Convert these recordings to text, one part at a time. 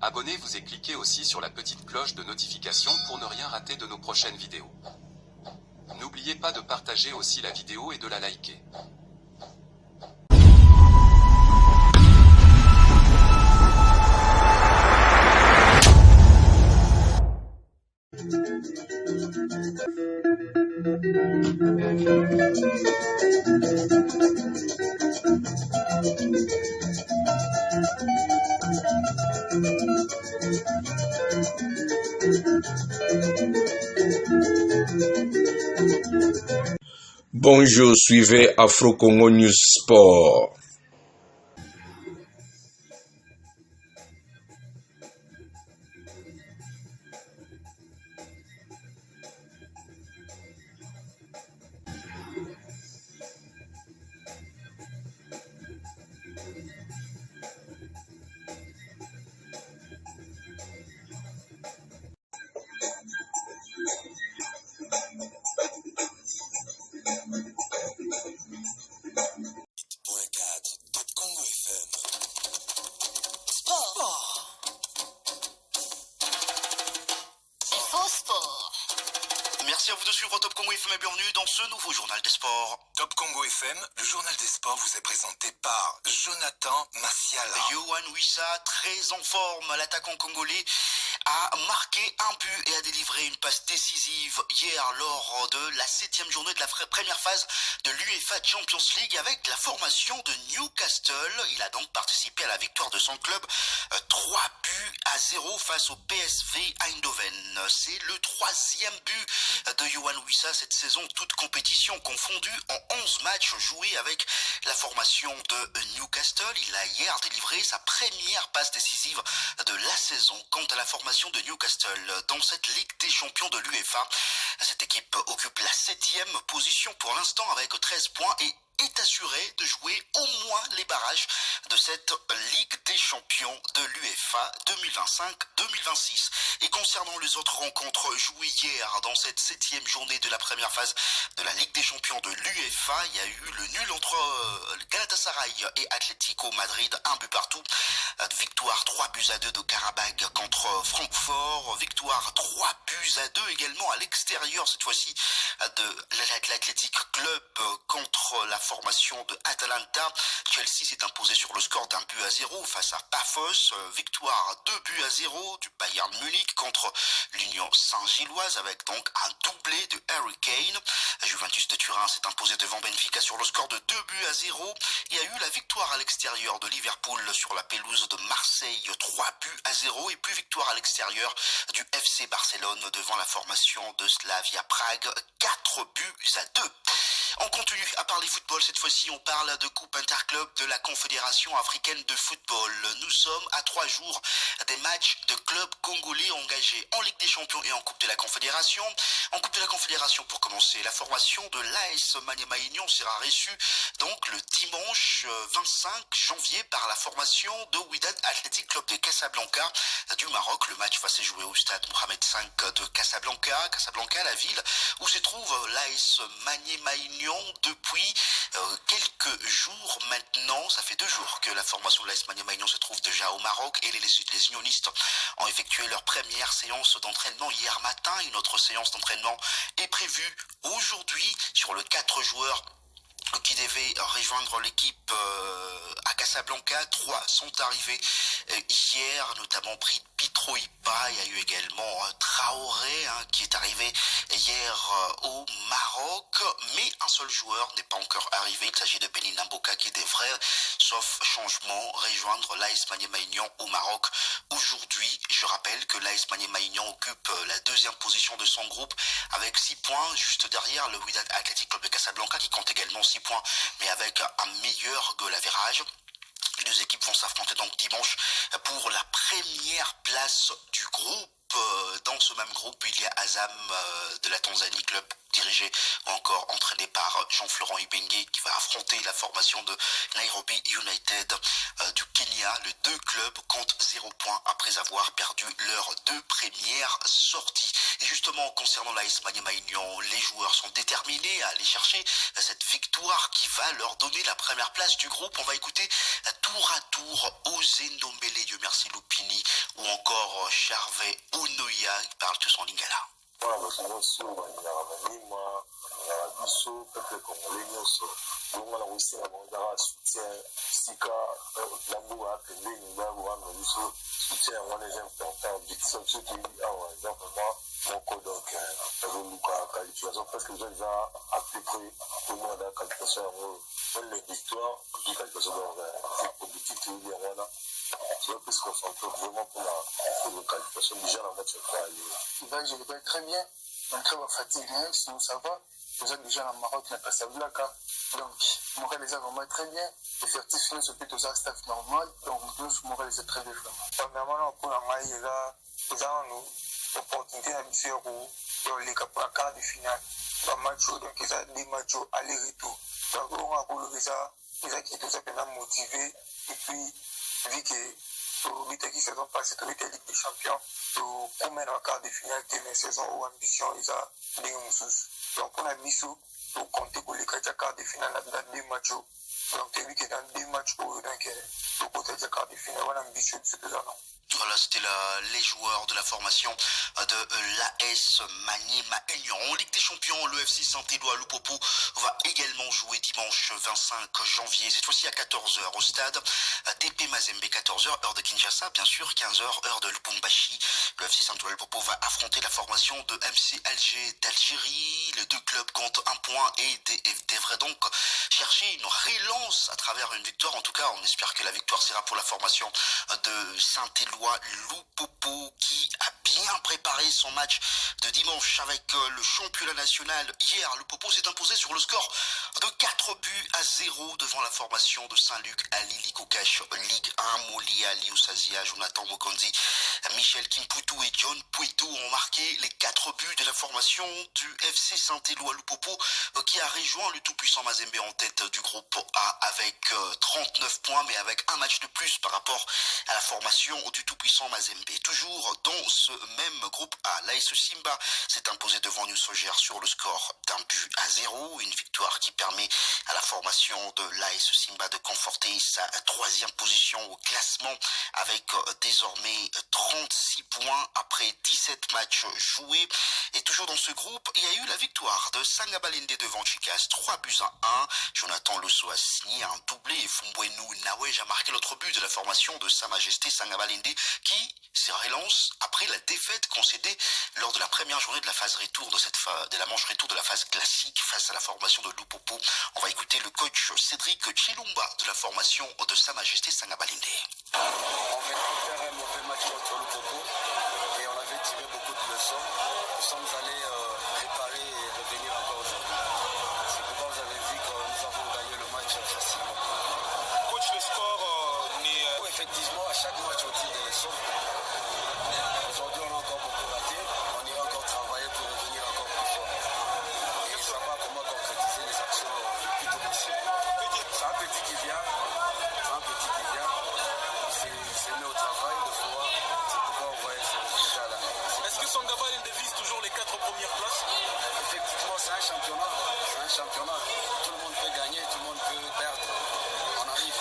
Abonnez-vous et cliquez aussi sur la petite cloche de notification pour ne rien rater de nos prochaines vidéos. N'oubliez pas de partager aussi la vidéo et de la liker. Bonjour, suivez Afro Congo News Sport. Merci à vous de suivre Top Congo FM et bienvenue dans ce nouveau journal des sports. Top Congo FM, le journal des sports vous est présenté par Jonathan Massiala. Yohan Wissa, très en forme, l'attaquant congolais a marqué un but et a délivré une passe décisive hier lors de la 7e journée de la première phase de l'UEFA Champions League avec la formation de Newcastle. Il a donc participé à la victoire de son club 3-0 face au PSV Eindhoven. C'est le 3e but de Yohan Wissa cette saison, toute compétition confondue en 11 matchs joués avec la formation de Newcastle. Il a hier délivré sa première passe décisive de la saison. Quant à la formation de Newcastle dans cette Ligue des champions de l'UEFA, cette équipe occupe la 7e position pour l'instant avec 13 points et est assuré de jouer au moins les barrages de cette Ligue des champions de l'UEFA 2025-2026. Et concernant les autres rencontres jouées hier dans cette 7e journée de la première phase de la Ligue des champions de l'UEFA, il y a eu le nul entre Galatasaray et Atlético Madrid, un but partout. Victoire 3-2 de Karabakh contre Francfort, victoire 3-2 également à l'extérieur cette fois-ci de l'Athletic Club contre la formation de Atalanta. Chelsea s'est imposé sur le score d'1-0 face à Paphos. Victoire 2-0 du Bayern Munich contre l'Union Saint-Gilloise avec donc un doublé de Harry Kane. Juventus de Turin s'est imposé devant Benfica sur le score de 2-0. Il y a eu la victoire à l'extérieur de Liverpool sur la pelouse de Marseille 3-0 et puis victoire à l'extérieur du FC Barcelone devant la formation de Slavia Prague 4-2. On continue à parler football, cette fois-ci on parle de Coupe Interclub de la Confédération africaine de football. Nous sommes à 3 jours des matchs de clubs congolais engagés en Ligue des Champions et en Coupe de la Confédération. En Coupe de la Confédération, pour commencer, la formation de l'AS Maniema Union sera reçue donc le dimanche 25 janvier par la formation de Wydad Athletic Club de Casablanca du Maroc. Le match va se jouer au stade Mohamed V de Casablanca. Casablanca, la ville où se trouve l'AS Maniema Union depuis quelques jours maintenant. Ça fait 2 jours que la formation de l'AS Maniema Union se trouve déjà au Maroc et les unionistes ont effectué leur première séance d'entraînement hier matin. Une autre séance d'entraînement est prévue aujourd'hui sur le 4 joueurs qui devaient rejoindre l'équipe à Casablanca. 3 sont arrivés hier, notamment Pitro Ipa. Il y a eu également Traoré qui est arrivé hier au Maroc, mais un seul joueur n'est pas encore arrivé. Il s'agit de Benin Mboka qui devrait, sauf changement, rejoindre l'AS Maniema Union au Maroc aujourd'hui. Je rappelle que l'AS Maniema Union occupe la 2e position de son groupe avec 6 points, juste derrière le Wydad Athletic Club de Casablanca qui compte également 6 points, mais avec un meilleur goal average. Les 2 équipes vont s'affronter donc dimanche pour la première place du groupe. Dans ce même groupe, il y a Azam de la Tanzanie, club dirigé ou encore entraîné par Jean-Florent Ibenge qui va affronter la formation de Nairobi United du Kenya. Les 2 clubs comptent 0 points après avoir perdu leurs 2 premières sorties. Et justement, concernant l'AS Maniema Union, les joueurs sont déterminés à aller chercher cette victoire qui va leur donner la première place du groupe. On va écouter tour à tour Ozé Ndombele, Dieu merci Lupini, ou encore Charvet Onoya qui parle tous en lingala. Voilà, parce que moi aussi, moi, biso, peuple congolais, donc on a aussi un soutien, Sika, l'amour à Pende, nous avons un soutien, on est important, Dixon, ceux qui, par exemple, moi, mon code, donc, la qualification, parce que j'ai déjà à peu près tout le monde a la qualification, même les victoires, les qualifications, pour le titre, il y a je peux se concentrer vraiment pour la qualification. Déjà, la match est je vais très bien. Donc, très fatigué, sinon ça va. Vous êtes déjà dans le Maroc, la Casablanca. Donc, Morel les a vraiment très bien. Les certifiés, c'est plutôt ça, staff normal. Donc, nous, Morel les a très bien. Premièrement, pour la maille, nous avons l'opportunité de faire les quart de finale. Dans le match, donc, ils ont des matchs aller-retour. Donc, on a pour le visa, ils ont qui tout simplement motivés. Et puis, vu que l'Italie saison passée, l'Italie Ligue des Champions, pour mettre en quart de finale, la saison où ambition, ils ont des ressources. Donc, on a mis ça pour compter pour les quarts de finale dans 2 matchs. Donc, tu as vu que dans 2 matchs, donc, le côté de quart de finale, on a ambition de ce que ça. Voilà, c'était les joueurs de la formation de l'AS Maniema Union. En Ligue des Champions, le FC Saint-Éloi Lupopo va également jouer dimanche 25 janvier, cette fois-ci à 14h au stade TP Mazembe, 14h, heure de Kinshasa, bien sûr, 15h, heure de Lubumbashi. Le FC Saint-Éloi Lupopo va affronter la formation de MC Alger d'Algérie. Les 2 clubs comptent 1 point et devraient donc chercher une relance à travers une victoire. En tout cas, on espère que la victoire sera pour la formation de Saint-Éloi Lupopo qui a bien préparé son match de dimanche avec le championnat national. Hier, Lupopo s'est imposé sur le score de 4-0 devant la formation de Saint-Luc Ali Likokash, Ligue 1. Molia, Liusazia, Jonathan Mokonzi, Michel Kimputu et John Pueto ont marqué les 4 buts de la formation du FC Saint-Éloi Lupopo qui a rejoint le tout-puissant Mazembe en tête du groupe A avec 39 points mais avec un match de plus par rapport à la formation du tout-puissant Mazembe. Toujours dans ce même groupe A, l'AS Simba s'est imposé devant New Sogère sur le score d'1-0, une victoire qui permet à la formation de l'AS Simba de conforter sa 3e position au classement avec désormais 36 points après 17 matchs joués. Et toujours dans ce groupe, il y a eu la victoire de Sangabalende devant Chicas, 3-1. Jonathan Losso a signé un doublé et Fumbwenu Nawej a marqué l'autre but de la formation de Sa Majesté Sangabalende qui se relance après la défaite concédée lors de la première journée de la phase retour de la manche retour de la phase classique face à la formation de Lupopo. On va écouter le coach Cédric Chilumba de la formation de Sa Majesté Sangabalende. On venait de faire un mauvais match contre Lupopo et on avait tiré beaucoup de leçons. Nous sommes allés préparer et revenir encore aujourd'hui. C'est pourquoi vous avez vu que nous avons gagné le match facilement. Coach, le score effectivement, à chaque match, on tire des leçons. Aujourd'hui, on a encore beaucoup raté. On ira encore travailler pour revenir encore plus fort. Et savoir comment concrétiser les actions le plus tôt possible. C'est un petit qui vient. Il s'est mis au travail de fois. C'est pourquoi on voit ce résultat-là. Est-ce que Sangabalende vise toujours les 4 premières places? Effectivement, c'est un championnat. Tout le monde peut gagner, tout le monde peut perdre. On arrive.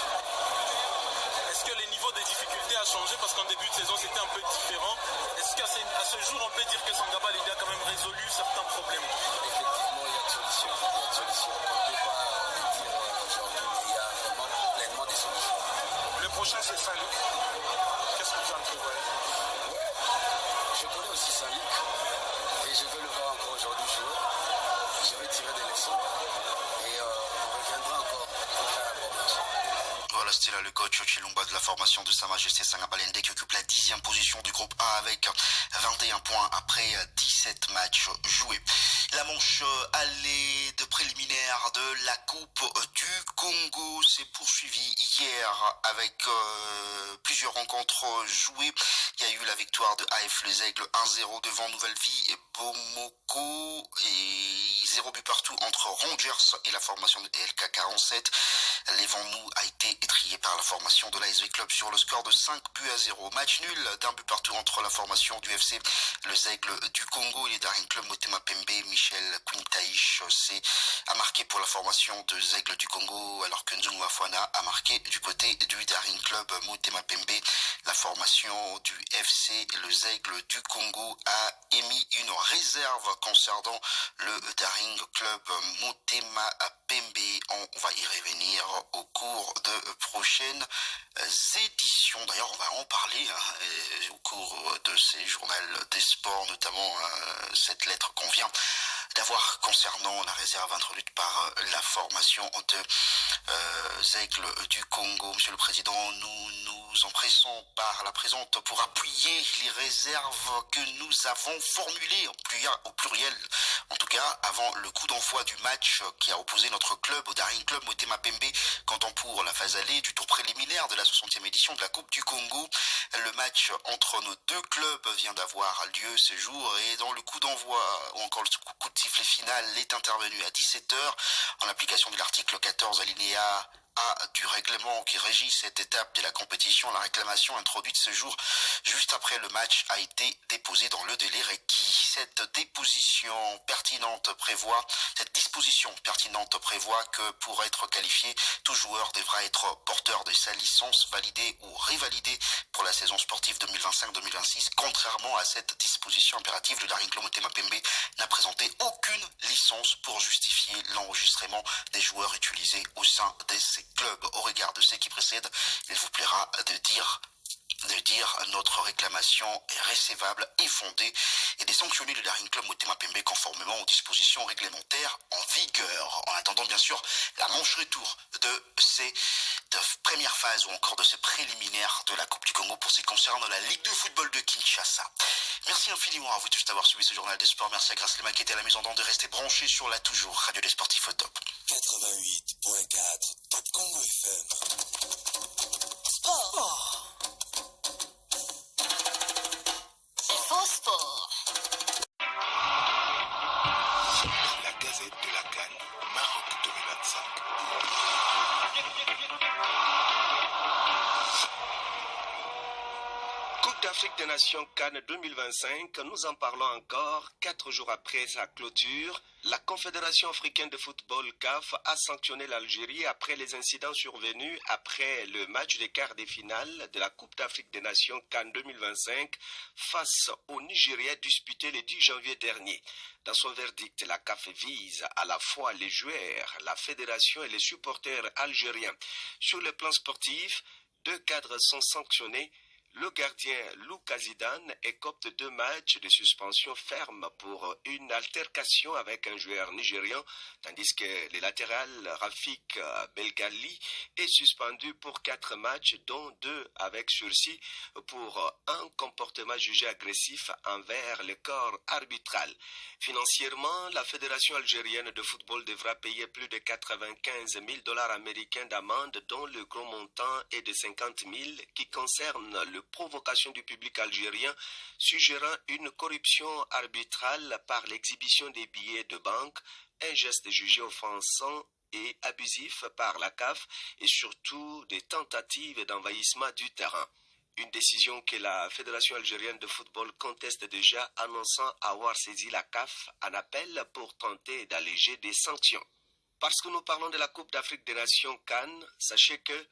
Est-ce que le niveau de difficulté a changé parce qu'en début de saison c'était un peu différent? Est-ce qu'à ce jour on peut dire que Sangabalende a quand même résolu certains problèmes? Effectivement, il y a de solutions. On ne peut pas le dire aujourd'hui, mais il y a vraiment pleinement des solutions. Le prochain c'est Saint-Luc. Qu'est-ce que vous en prévoyez? Je connais aussi Saint-Luc et je vais le voir encore aujourd'hui jouer. Je vais tirer des leçons et on reviendra encore pour faire un bon match. Voilà, c'était là le coach Chilumba de la formation de Sa Majesté Sangabalende qui occupe la 10e position du groupe A avec 21 points après 17 matchs joués. La manche allée de préliminaire de la Coupe du Congo s'est poursuivie hier avec plusieurs rencontres jouées. Il y a eu la victoire de AF Les Aigles 1-0 devant Nouvelle Vie et Bomoko et 0 but partout entre Rangers et la formation de LK 47. Lévent-nous a été étrillé par la formation de l'ASV Club sur le score de 5-0. Match nul d'un but partout entre la formation du FC le Zègle du Congo et les Daring Club Motema Pembe. Michel Quintaïch a marqué pour la formation de Zègle du Congo, alors que Nzungu Afwana a marqué du côté du Daring Club Motema Pembe. La formation du FC le Zègle du Congo a émis une réserve concernant le Daring Club Motema Pembe. On va y revenir au cours de prochaines éditions. D'ailleurs, on va en parler au cours de ces journaux des sports, notamment cette lettre qu'on vient d'avoir concernant la réserve introduite par la formation de Zègle du Congo. Monsieur le Président, nous nous empressons par la présente pour appuyer les réserves que nous avons formulées au pluriel, en tout cas avant le coup d'envoi du match qui a opposé notre club au Daring Club Motema Pembe, comptant pour la phase allée du tour préliminaire de la 60e édition de la Coupe du Congo. Le match entre nos deux clubs vient d'avoir lieu ce jour et dans le coup d'envoi ou encore le coup de sifflet final est intervenu à 17h en application de l'article 14 alinéa A du règlement qui régit cette étape de la compétition. La réclamation introduite ce jour juste après le match a été déposée dans le délai requis. Cette disposition pertinente prévoit que pour être qualifié, tout joueur devra être porteur de sa licence validée ou révalidée pour la saison sportive 2025-2026. Contrairement à cette disposition impérative, le Daring Club Motema Pembe n'a présenté aucune licence pour justifier l'enregistrement des joueurs utilisés au sein de ces clubs. Au regard de ce qui précède, il vous plaira de dire notre réclamation est recevable et fondée et de sanctionner le Daring Club Motema Pembe conformément aux dispositions réglementaires en vigueur. En attendant bien sûr la manche retour de ces premières phases ou encore de ces préliminaires de la Coupe du Congo pour ce qui concerne la Ligue de football de Kinshasa. Merci infiniment à vous tous d'avoir suivi ce journal des sports. Merci à Grace Lema qui était à la maison d'onde de rester branché sur la toujours Radio des Sportifs au top. 88.4 Top Congo FM. Sport. Info Sport. La Gazette de la CAN, Maroc 2025. Coupe d'Afrique des Nations CAN 2025, nous en parlons encore 4 jours après sa clôture. La Confédération africaine de football CAF a sanctionné l'Algérie après les incidents survenus après le match des quarts de finale de la Coupe d'Afrique des Nations CAN 2025 face au Nigeria disputé le 10 janvier dernier. Dans son verdict, la CAF vise à la fois les joueurs, la fédération et les supporters algériens. Sur le plan sportif, 2 cadres sont sanctionnés. Le gardien Lucas Zidane écope de 2 matchs de suspension ferme pour une altercation avec un joueur nigérian, tandis que le latéral Rafik Belgali est suspendu pour 4 matchs, dont 2 avec sursis pour un comportement jugé agressif envers le corps arbitral. Financièrement, la Fédération algérienne de football devra payer plus de 95 000 $ américains d'amende, dont le gros montant est de 50 000 qui concerne le provocation du public algérien suggérant une corruption arbitrale par l'exhibition des billets de banque, un geste jugé offensant et abusif par la CAF et surtout des tentatives d'envahissement du terrain. Une décision que la Fédération algérienne de football conteste déjà, annonçant avoir saisi la CAF en appel pour tenter d'alléger des sanctions. Parce que nous parlons de la Coupe d'Afrique des Nations CAN, sachez que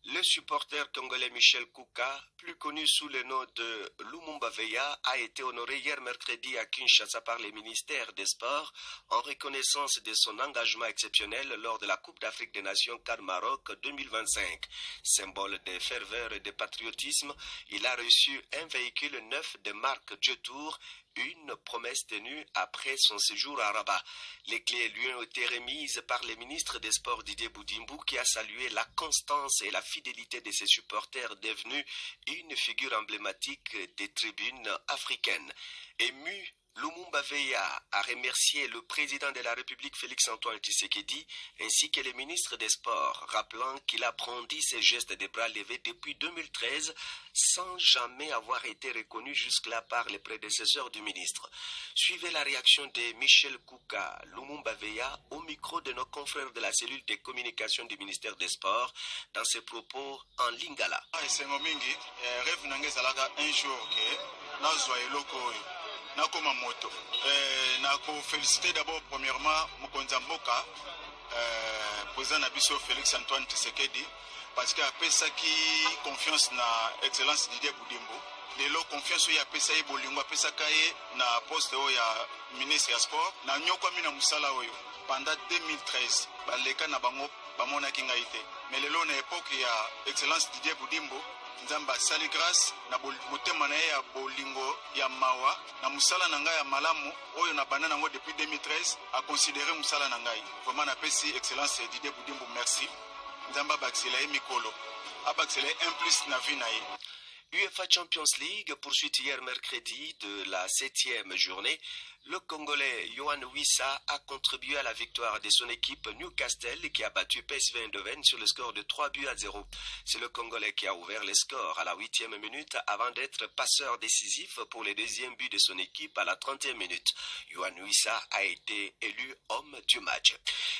le supporter congolais Michel Kouka, plus connu sous le nom de Lumumba Veya, a été honoré hier mercredi à Kinshasa par le ministère des Sports en reconnaissance de son engagement exceptionnel lors de la Coupe d'Afrique des Nations CAN Maroc 2025. Symbole de ferveur et de patriotisme, il a reçu un véhicule neuf de marque Jetour, une promesse tenue après son séjour à Rabat. Les clés lui ont été remises par le ministre des Sports Didier Boudimbou qui a salué la constance et la fidélité de ses supporters devenus une figure emblématique des tribunes africaines. Ému, Lumumba Veya a remercié le président de la République Félix-Antoine Tshisekedi ainsi que les ministres des Sports, rappelant qu'il a brandi ses gestes de bras levés depuis 2013 sans jamais avoir été reconnu jusque-là par les prédécesseurs du ministre. Suivez la réaction de Michel Kouka Lumumba Veya au micro de nos confrères de la cellule de communication du ministère des Sports dans ses propos en lingala. Nakoma moto nako féliciter d'abord premièrement Mokonza Mboka président Nabiso Félix Antoine Tshisekedi parce que apesa ki confiance na excellence Didier Boudimbo lelo confiance ya pesa ye bolingo apesa kaye na poste ya ministre ya sport na nyokwa mina musala oyo pendant 2013 baleka na bango bamona ki ngaite mais lelo na époque ya excellence Didier Boudimbo Nzamba sali grâce na motema na ya bolingo ya mawa na musala na ngai ya malamu oyo na bana nango depuis 2013 a considéré musala na ngai vraiment na pesi excellence Didier Boudimbo merci Nzamba baxela mikolo abaxela un plus na vie na ye. UEFA Champions League poursuit hier mercredi de la 7e journée. Le Congolais Yohan Wissa a contribué à la victoire de son équipe Newcastle qui a battu PSV Eindhoven sur le score de 3-0. C'est le Congolais qui a ouvert les scores à la 8e minute avant d'être passeur décisif pour le deuxième but de son équipe à la 30e minute. Yohan Wissa a été élu homme du match.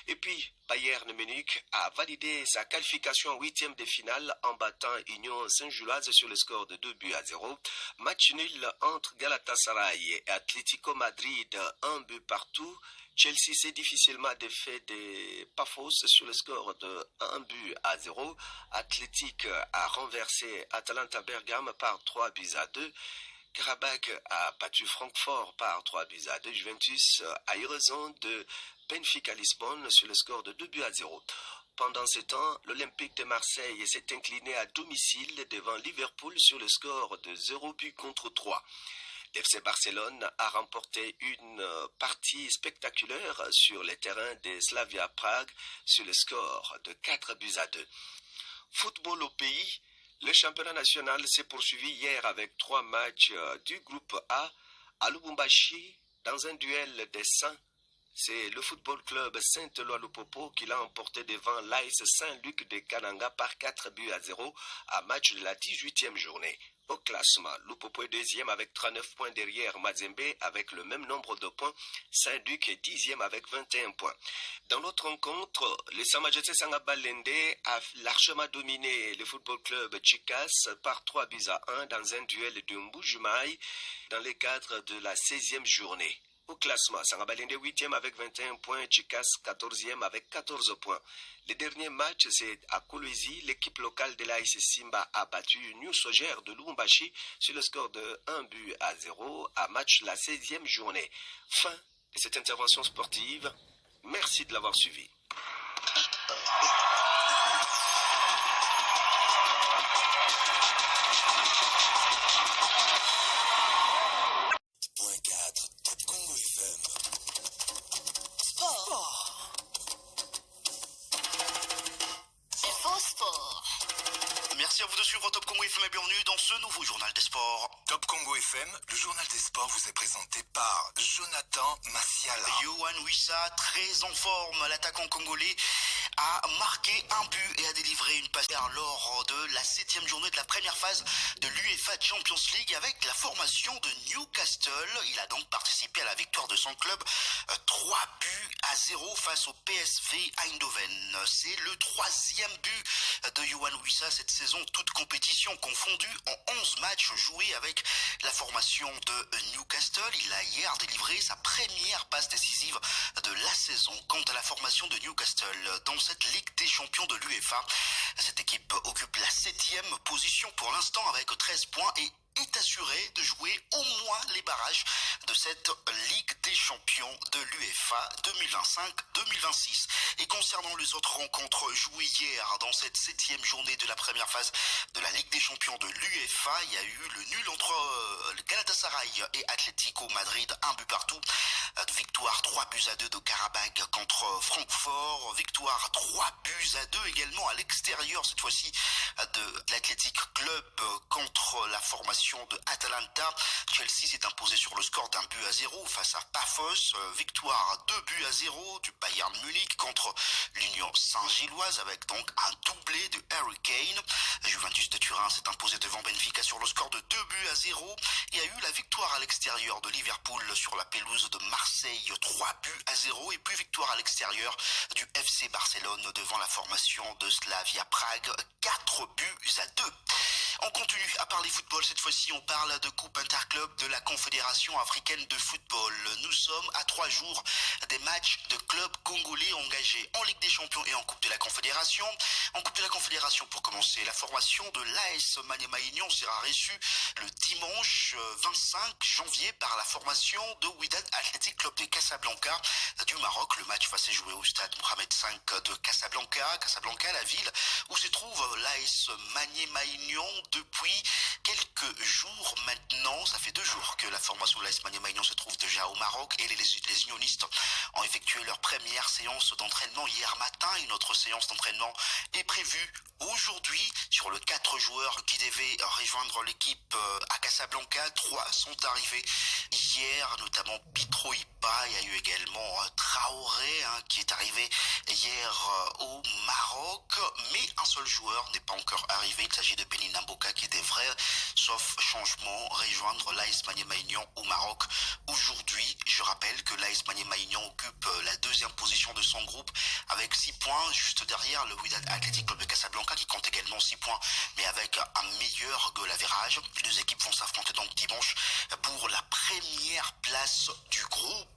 Et puis, Bayern Munich a validé sa qualification en 8e de finale en battant Union Saint-Gilloise sur le score de 2-0. Match nul entre Galatasaray et Atlético Madrid, 1 but partout. Chelsea s'est difficilement défait des Pafos sur le score de 1-0. Athletic a renversé Atalanta Bergame par 3-2. Karabakh a battu Francfort par 3-2. Juventus a eu raison de Benfica Lisbonne sur le score de 2-0. Pendant ce temps, l'Olympique de Marseille s'est incliné à domicile devant Liverpool sur le score de 0-3. L'FC Barcelone a remporté une partie spectaculaire sur les terrains de Slavia Prague sur le score de 4-2. Football au pays, le championnat national s'est poursuivi hier avec 3 matchs du groupe A à Lubumbashi dans un duel des Saints. C'est le football club Saint-Éloi-Lupopo qui l'a emporté devant l'AS Saint-Luc de Kananga par 4-0 à match de la 18e journée. Au classement, Lupopo est deuxième avec 39 points derrière Mazembe avec le même nombre de points. Saint-Luc est 10e avec 21 points. Dans l'autre rencontre, le Samajetse Sangabalende a largement dominé le football club Chikas par 3-1 dans un duel de Mbujumaï dans le cadre de la 16e journée. Au classement, Sangabalende 8e avec 21 points, Chikas 14e avec 14 points. Le dernier match, c'est à Kolwezi. L'équipe locale de l'AS Simba a battu New Soger de Lubumbashi sur le score de 1-0 à match de la 16e journée. Fin de cette intervention sportive. Merci de l'avoir suivi. Merci à vous de suivre Top Congo FM et bienvenue dans ce nouveau journal des sports. Top Congo FM, le journal des sports vous est présenté par Jonathan Massiala. Yohan Wissa, très en forme, l'attaquant congolais a marqué un but et a délivré une passe lors de la 7e journée de la première phase de l'UEFA Champions League avec la formation de Newcastle. Il a donc participé à la victoire de son club 3-0 face au PSV Eindhoven. C'est le 3e but de Yohan Wissa cette saison, toute compétition confondue en 11 matchs joués avec la formation de Newcastle. Il a hier délivré sa première passe décisive de la saison contre la formation de Newcastle dans cette Ligue des champions de l'UEFA. Cette équipe occupe la 7e position pour l'instant avec 13 points et est assurée de jouer au moins les barrages de cette Ligue des champions de l'UEFA 2025-2026. Et concernant les autres rencontres jouées hier dans cette 7e journée de la première phase de la Ligue des champions de l'UEFA, il y a eu le nul entre le Galatasaray Galatasaray et Atlético Madrid, 1 but partout. Victoire 3-2 de Karabakh contre Francfort. Victoire 3-2 également à l'extérieur, cette fois-ci de l'Athletic Club contre la formation de Atalanta. Chelsea s'est imposé sur le score d'1-0 face à Paphos. Victoire 2-0 du Bayern Munich contre l'Union Saint-Gilloise avec donc un doublé de Harry Kane. Juventus de Turin s'est imposé devant Benfica sur le score de 2-0 et a eu la victoire à l'extérieur de Liverpool sur la pelouse de Marseille 3-0 et puis victoire à l'extérieur du FC Barcelone devant la formation de Slavia Prague 4-2. On continue à parler football, cette fois-ci on parle de Coupe Interclub de la Confédération africaine de football. Nous sommes à 3 jours des matchs de clubs congolais engagés en Ligue des Champions et en Coupe de la Confédération. En Coupe de la Confédération, pour commencer, la formation de l'AS Maniema Union sera reçue le dimanche 25 janvier par la formation de Wydad Athletic Club de Casablanca du Maroc. Le match va se jouer au stade Mohamed V de Casablanca. Casablanca, la ville où se trouve l'AS Maniema Union depuis quelques jours maintenant. Ça fait 2 jours que la formation de l'AS Maniema Union se trouve déjà au Maroc et les unionistes ont effectué leur première séance d'entraînement hier matin. Une autre séance d'entraînement est prévue aujourd'hui sur les 4 joueurs qui devaient rejoindre l'équipe à Casablanca. 3 sont arrivés hier, notamment Pitro Ipa. Il y a eu également Traoré qui est arrivé hier au Maroc, mais un seul joueur n'est pas encore arrivé. Il s'agit de Benny Namboka qui devrait, sauf changement, rejoindre l'AS Maniema Union au Maroc aujourd'hui. Je rappelle que l'AS Maniema Union occupe la 2e position de son groupe avec 6 points, juste derrière le Wydad Athletic Club de Casablanca qui compte également 6 points, mais avec un meilleur goal average. Les 2 équipes vont s'affronter donc dimanche pour la première place du groupe.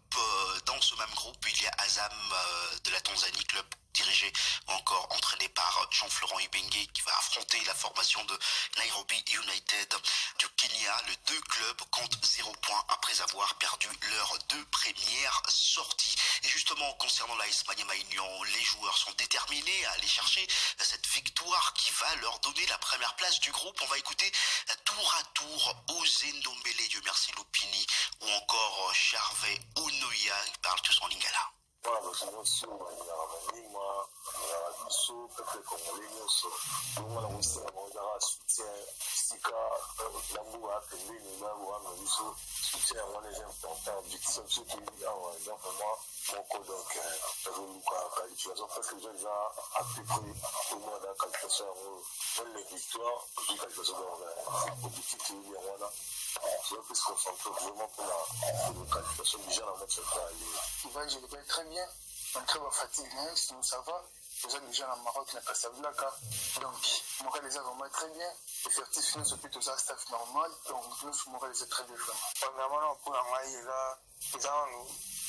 Dans ce même groupe, il y a Azam de la Tanzanie, club dirigé ou encore entraîné par Jean-Florent Ibenge qui va affronter la formation de Nairobi United du Kenya. Les 2 clubs comptent 0 points après avoir perdu leurs 2 premières sorties. Et justement, concernant l'AS Maniema Union, les joueurs sont déterminés à aller chercher cette victoire qui va leur donner la première place du groupe. On va écouter tour à tour Ozé Ndombele, Dieu merci Lupini ou encore Charvet Onoya, ils parlent tous en lingala. Voilà, donc nyonso Maniema biso peuple congolais nyonso bongo na kosala bazaka soutien sika lambu apembeni baboana biso soutien yango wana eza important objectif biso toyebi awa eza vraiment moko donc tozoluka qualification parce que eza à peu près omona na qualification yango même les victoires ozwi qualification donc objectif toyebi yango wana tu vas plus se concentrer vraiment pour la qualification déjà dans notre central. Je le connais très bien, un très bon fatigue, sinon ça va. Déjà dans le Maroc, na Casablanca. Donc, Morel les a vraiment très bien. Effectif, nous sommes plutôt un staff normal. Donc, nous sommes Morel les a très bien. Premièrement, pour la maille, nous avons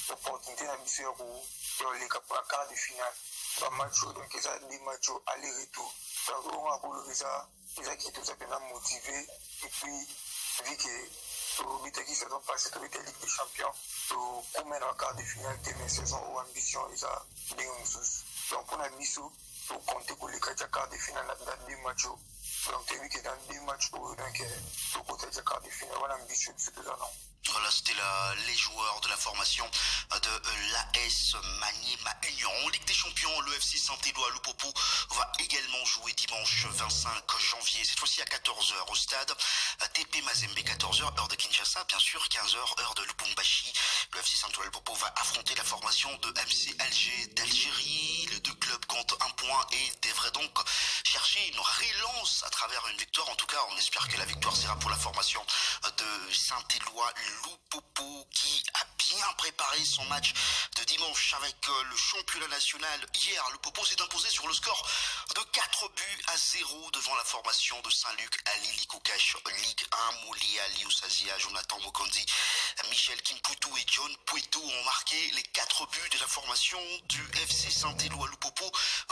l'opportunité de les pour la quart de finale. Pas match, donc ils ont des matchs aller-retour. Donc, on a pour le visa, ils ont qui tout simplement motivé. Et puis, vu que le but qui saison passée, le but de Ligue des Champions, pour mettre en quart de finale de la saison ou ambition, ils ont des choses. Donc, pour la mission, pour compter pour les 4 quarts de finale dans 2 matchs. Donc, tu as vu que dans 2 matchs, pour compter les quarts de finale, voilà l'ambition de ce que Voilà, c'était les joueurs de la formation de l'AS Maniema Union. En Ligue des Champions, le FC Saint-Éloi Lupopo va également jouer dimanche 25 janvier, cette fois-ci à 14h au stade TP Mazembe, 14h, heure de Kinshasa, bien sûr, 15h, heure de Lubumbashi. Le FC Saint-Éloi Lupopo va affronter la formation de MC Alger d'Algérie. Les 2 clubs comptent 1 point et devraient donc chercher une relance à travers une victoire. En tout cas, on espère que la victoire sera pour la formation de Saint-Éloi Lupopo qui a bien préparé son match de dimanche avec le championnat national. Hier, Lupopo s'est imposé sur le score de 4-0 devant la formation de Saint-Luc à Lili Koukash, Ligue 1. Moulia, Liusazia, Jonathan Mokondi, Michel Kimputu et John Pueto ont marqué les 4 buts de la formation du FC Saint-Éloi Lupopo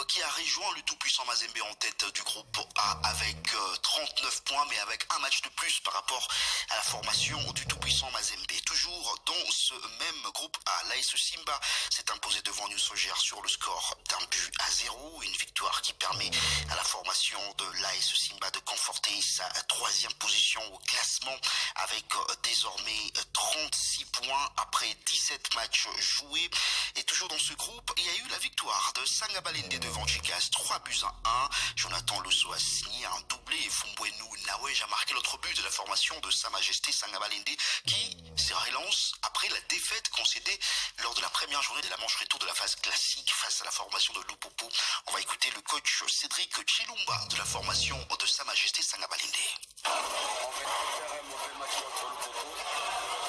qui a rejoint le tout-puissant Mazembe en tête du groupe A avec 39 points mais avec un match de plus par rapport à la formation du tout-puissant Mazembe. Toujours dans ce même groupe A. L'AS Simba s'est imposé devant New Sogea sur le score d'1-0. Une victoire qui permet à la formation de l'AS Simba de conforter sa 3e position au classement avec désormais 36 points après 17 matchs joués. Et toujours dans ce groupe, il y a eu la victoire de Sangabalende devant Chicas, 3-1. Jonathan Loso a signé un doublé et Fumbwenu Nawej a marqué l'autre but de la formation de Sa Majesté Sangabalende qui se relance après la défaite concédée lors de la première journée de la manche retour de la phase classique face à la formation de Lupopo. On va écouter le coach Cédric Chilumba de la formation de Sa Majesté Sangabalende. On venait de faire un mauvais match contre Lupopo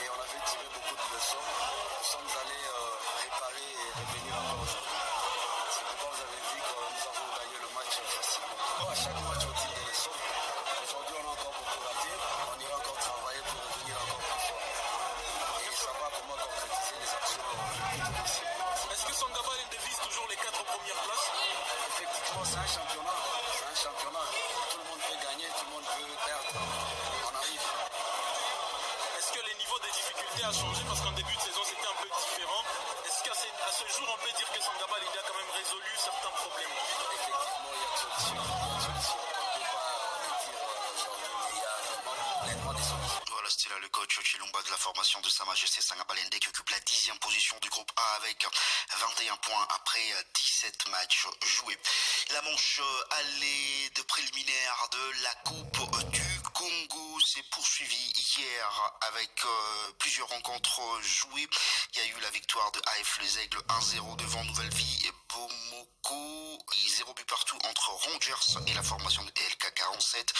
et on avait tiré beaucoup de leçons. Nous sommes allés réparer et revenir encore aujourd'hui. C'est pourquoi vous avez vu que nous avons gagné le match facilement. À chaque match on tire des leçons. Aujourd'hui on a encore beaucoup raté. On ira encore travailler pour revenir encore plus fort. Et savoir comment concrétiser les actions le plus possible. Est-ce que Sangabalende vise toujours les 4 premières places? Effectivement c'est un championnat. C'est un championnat. Tout le monde peut gagner, tout le monde peut perdre. On arrive. Est-ce que les niveaux des difficultés a changé parce qu'en début de saison c'était un peu différent? Est-ce qu'à ce jour on peut dire que Sangabalende a quand même résolu certains problèmes? Effectivement, il y a une solution. On ne peut pas le dire aujourd'hui, mais il y a vraiment des solutions. Voilà, c'était là le coach Chilumba de la formation de Sa Majesté Sangabalende qui occupe la 10e position du groupe A avec 21 points après 17 matchs joués. La manche allée de préliminaire de la Coupe du Congo s'est poursuivie hier avec plusieurs rencontres jouées. Il y a eu la victoire de AF Les Aigles 1-0 devant Nouvelle Vie et Bomoko. 0 but partout entre Rangers et la formation de LK 47.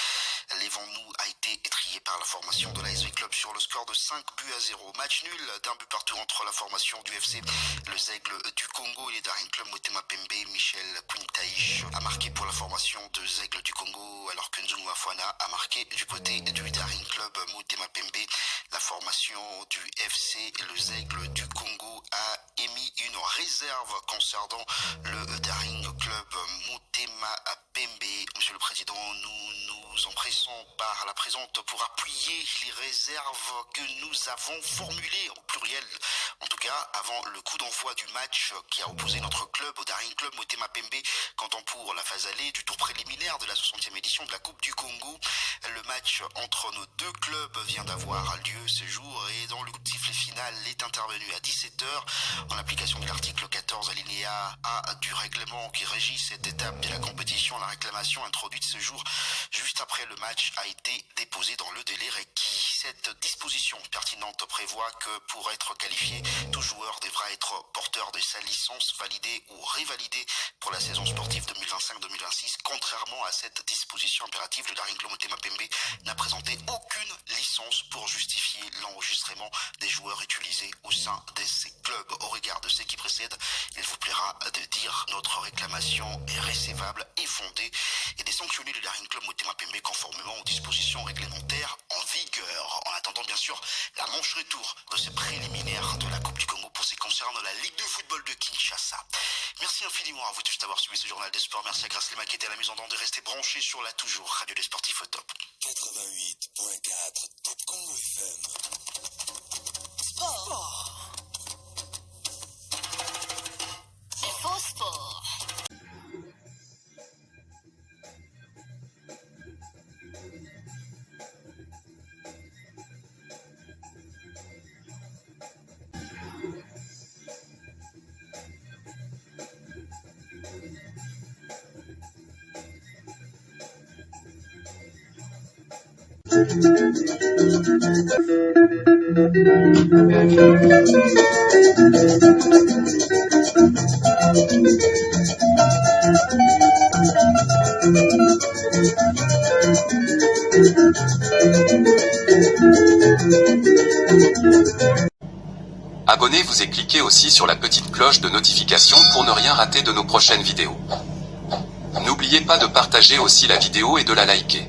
L'Evan-Nou a été étrié par la formation de l'ASV Club sur le score de 5-0. Match nul d'un but partout entre la formation du FC Les Aigles du Congo et les Daring Club. Motema Pembe, Michel Quintaïch a marqué pour la formation des Aigles du Congo alors que Nzungu Afwana a marqué du côté du Daring Club. Motema Pembe, la formation du FC Les Aigles du Congo a émis une réserve concernant le Daring Club. Motema Pembe, Monsieur le Président, nous nous empressons par la présente pour appuyer les réserves que nous avons formulées au pluriel, en tout cas avant le coup d'envoi du match qui a opposé notre club au Daring Club Motema Pembe. Quant pour la phase allée du tour préliminaire de la 60e édition de la Coupe du Congo, le match entre nos deux clubs vient d'avoir lieu ce jour et dans le coup de sifflet final est intervenu à 17h en application de l'article 14 alinéa A du règlement qui régit cette étape de la compétition. La réclamation introduite ce jour juste après le match a été déposée dans le délai requis. Cette disposition pertinente prévoit que pour être qualifié, tout joueur devra être porteur de sa licence validée ou révalidée pour la saison sportive 2025-2026. Contrairement à cette disposition impérative, le Daring Club Motema Pembe n'a présenté aucune licence pour justifier l'enregistrement des joueurs utilisés au sein de ces clubs. Au regard de ce qui précède, il vous plaira de dire notre réclamation est recevable et fondée et de sanctionner le Daring Club Motema Pembe conformément aux dispositions réglementaires en vigueur. En attendant bien sûr la manche retour de ces préliminaires de la Coupe du Congo pour ce qui concerne la Ligue de football de Kinshasa. Merci infiniment à vous tous d'avoir suivi ce journal des sports. Merci à Grâce Lema qui était à la mise en onde de rester branché sur la toujours radio des sportifs au top. 88.4 Top Congo FM. Sport. C'est faux sport. Abonnez-vous et cliquez aussi sur la petite cloche de notification pour ne rien rater de nos prochaines vidéos. N'oubliez pas de partager aussi la vidéo et de la liker.